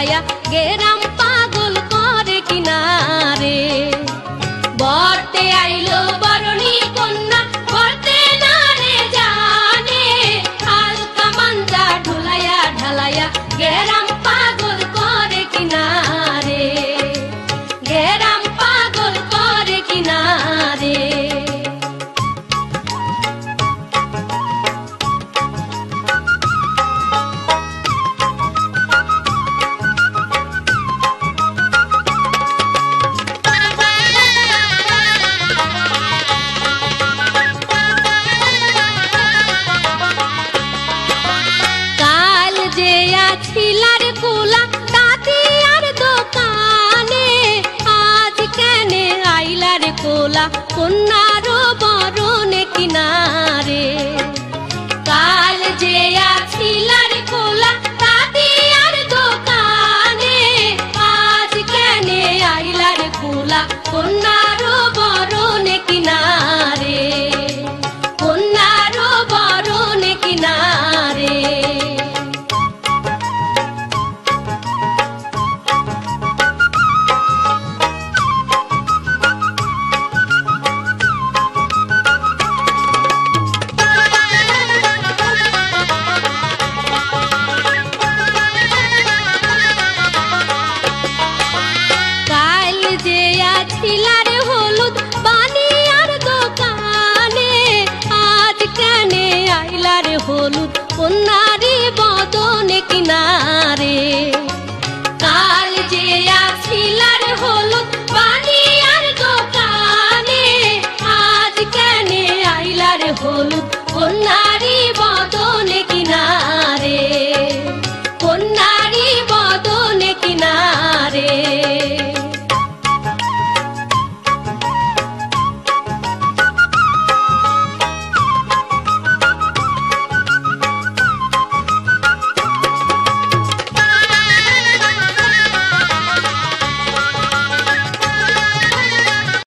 ঢালাইয়া গেরাম পাগল করে কিনারে। বরতে আইলো বরণী কন্যা করতে না রে জানে, হালকা মাঞ্জা ঢুলাইয়া ঢালাইয়া গেরাম পাগল করে কিনারে, গেরাম পাগল করে কিনারে। ছিলার কোলা দাদি আর দোকানে, আজ কেনে আইলার কোলা কন্যার বরণে কিনারে। কাল যে ছিলার কোলা দাদি আর দোকানে, আজ কেনে আইলার কোলা কন্যার বরণে কিনারে, কন্যার বরণে কিনারে। ছিলার হলুদ বানি আর দোকানে, আজ কেনে আইলার হলুদ কন্যারে বদনে কিনারে। কাল যে ছিলার হলুদ বানি আর দোকানে, আজ কেনে আইলার হলুদ কন্যার